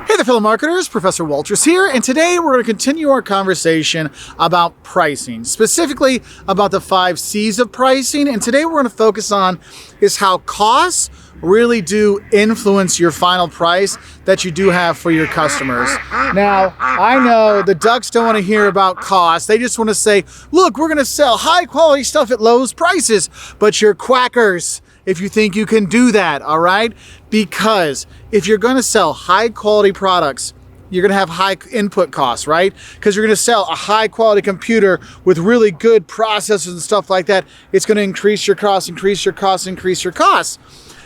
Hey there, fellow marketers, Professor Wolters here, and today we're going to continue our conversation about pricing, specifically about the 5 C's of pricing. And today we're going to focus on is how costs really do influence your final price that you do have for your customers. Now, I know the ducks don't want to hear about costs. They just want to say, look, we're going to sell high quality stuff at low prices, but you're quackers if you think you can do that, all right? Because if you're going to sell high quality products, you're going to have high input costs, right? Because you're going to sell a high quality computer with really good processors and stuff like that. It's going to increase your costs, increase your costs, increase your costs.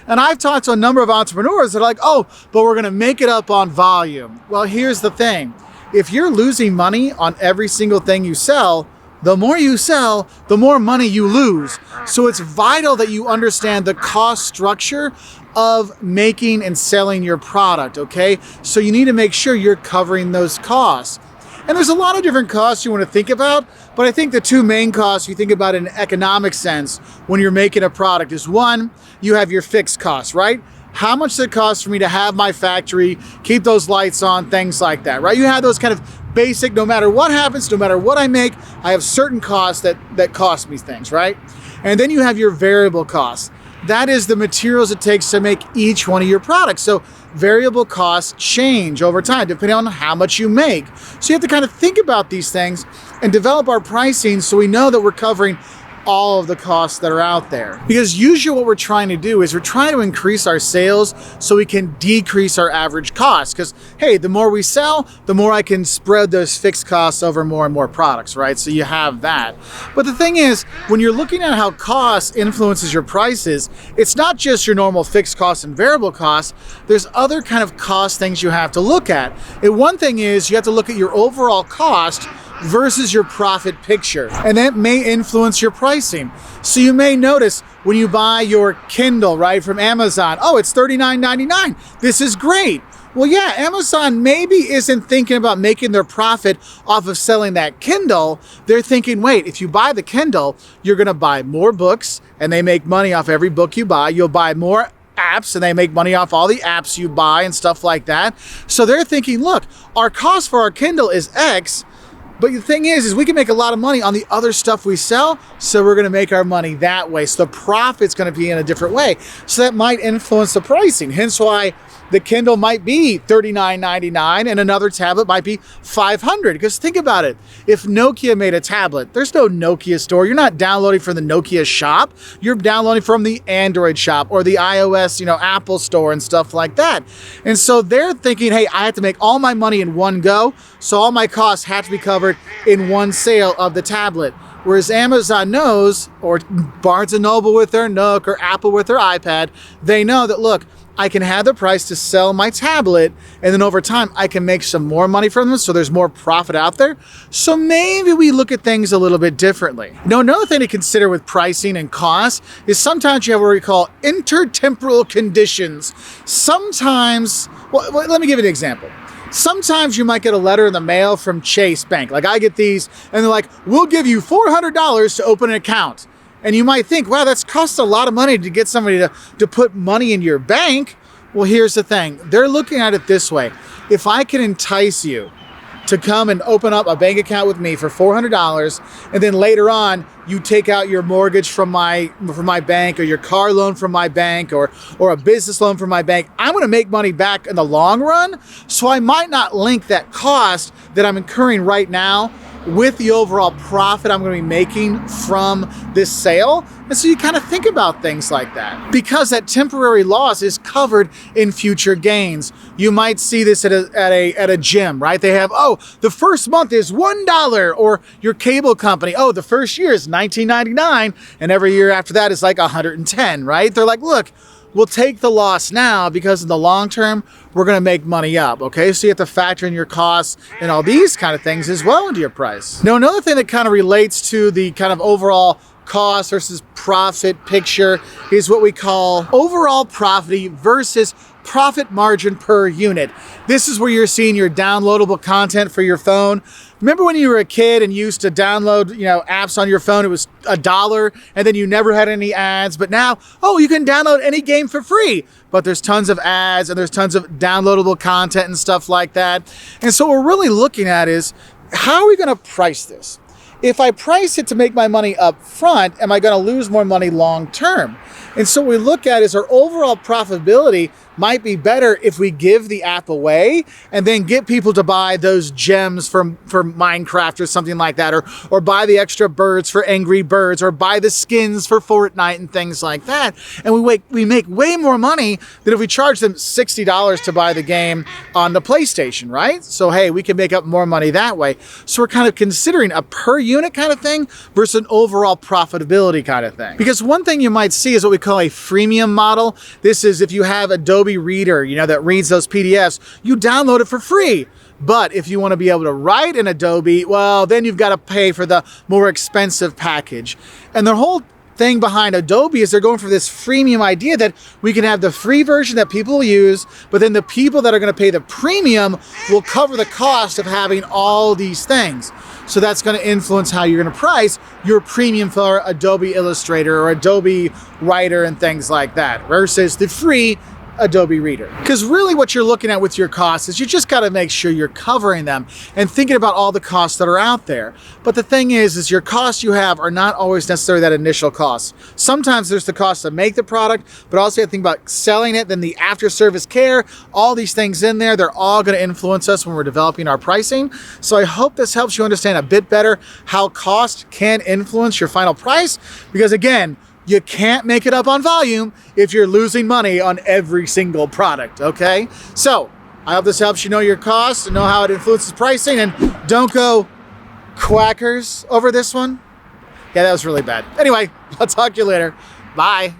And I've talked to a number of entrepreneurs that are like, oh, but we're going to make it up on volume. Well, here's the thing. If you're losing money on every single thing you sell, the more you sell, the more money you lose. So it's vital that you understand the cost structure of making and selling your product, okay? So you need to make sure you're covering those costs. And there's a lot of different costs you want to think about, but I think the 2 main costs you think about in an economic sense when you're making a product is, one, you have your fixed costs, right? How much does it cost for me to have my factory, keep those lights on, things like that, right? You have those kind of basic, no matter what happens, no matter what I make, I have certain costs that cost me things, right? And then you have your variable costs. That is the materials it takes to make each one of your products. So variable costs change over time depending on how much you make. So you have to kind of think about these things and develop our pricing so we know that we're covering all of the costs that are out there. Because usually what we're trying to do is we're trying to increase our sales so we can decrease our average costs. Because, hey, the more we sell, the more I can spread those fixed costs over more and more products, right? So you have that. But the thing is, when you're looking at how cost influences your prices, it's not just your normal fixed costs and variable costs. There's other kind of cost things you have to look at. And one thing is you have to look at your overall cost versus your profit picture, and that may influence your pricing. So you may notice when you buy your Kindle, right, from Amazon, oh, it's $39.99. This is great. Well, yeah, Amazon maybe isn't thinking about making their profit off of selling that Kindle. They're thinking, wait, if you buy the Kindle, you're going to buy more books, and they make money off every book you buy. You'll buy more apps, and they make money off all the apps you buy and stuff like that. So they're thinking, look, our cost for our Kindle is X, but the thing is we can make a lot of money on the other stuff we sell, so we're going to make our money that way. So the profit's going to be in a different way. So that might influence the pricing. Hence why the Kindle might be $39.99 and another tablet might be $500. Because think about it. If Nokia made a tablet, there's no Nokia store. You're not downloading from the Nokia shop. You're downloading from the Android shop or the iOS, Apple store and stuff like that. And so they're thinking, hey, I have to make all my money in one go. So all my costs have to be covered in one sale of the tablet. Whereas Amazon knows, or Barnes & Noble with their Nook, or Apple with their iPad, they know that, look, I can have the price to sell my tablet, and then over time, I can make some more money from them, so there's more profit out there. So maybe we look at things a little bit differently. Now, another thing to consider with pricing and cost is sometimes you have what we call intertemporal conditions. Sometimes, well, let me give you an example. Sometimes you might get a letter in the mail from Chase Bank. Like I get these, and they're like, we'll give you $400 to open an account. And you might think, wow, that's cost a lot of money to get somebody to put money in your bank. Well, here's the thing. They're looking at it this way. If I can entice you to come and open up a bank account with me for $400, and then later on you take out your mortgage from my bank, or your car loan from my bank, or a business loan from my bank, I'm going to make money back in the long run. So I might not link that cost that I'm incurring right now with the overall profit I'm going to be making from this sale. And so you kind of think about things like that, because that temporary loss is covered in future gains. You might see this at a gym, right? They have, oh, the first month is $1, or your cable company, oh, the first year is $19.99, and every year after that is like $110, right? They're like, look, we'll take the loss now because in the long term, we're going to make money up, okay? So you have to factor in your costs and all these kind of things as well into your price. Now, another thing that kind of relates to the kind of overall cost versus profit picture is what we call overall profit versus profit margin per unit. This is where you're seeing your downloadable content for your phone. Remember when you were a kid and you used to download, apps on your phone? It was $1 and then you never had any ads. But now, you can download any game for free. But there's tons of ads and there's tons of downloadable content and stuff like that. And so what we're really looking at is, how are we going to price this? If I price it to make my money up front, am I going to lose more money long term? And so what we look at is our overall profitability might be better if we give the app away and then get people to buy those gems for Minecraft or something like that, or buy the extra birds for Angry Birds, or buy the skins for Fortnite and things like that. And we make way more money than if we charge them $60 to buy the game on the PlayStation, right? So hey, we can make up more money that way. So we're kind of considering a per unit kind of thing versus an overall profitability kind of thing. Because one thing you might see is what we call a freemium model. This is if you have Adobe Reader, that reads those PDFs, you download it for free. But if you want to be able to write in Adobe, well, then you've got to pay for the more expensive package. And the whole thing behind Adobe is they're going for this freemium idea that we can have the free version that people will use, but then the people that are going to pay the premium will cover the cost of having all these things. So that's going to influence how you're going to price your premium for Adobe Illustrator or Adobe Writer and things like that versus the free Adobe Reader. Because really what you're looking at with your costs is you just got to make sure you're covering them and thinking about all the costs that are out there. But the thing is your costs you have are not always necessarily that initial cost. Sometimes there's the cost to make the product, but also you have to think about selling it, then the after service care, all these things in there, they're all going to influence us when we're developing our pricing. So I hope this helps you understand a bit better how cost can influence your final price, because again, you can't make it up on volume if you're losing money on every single product, okay? So I hope this helps you know your costs and know how it influences pricing, and don't go quackers over this one. Yeah, that was really bad. Anyway, I'll talk to you later. Bye.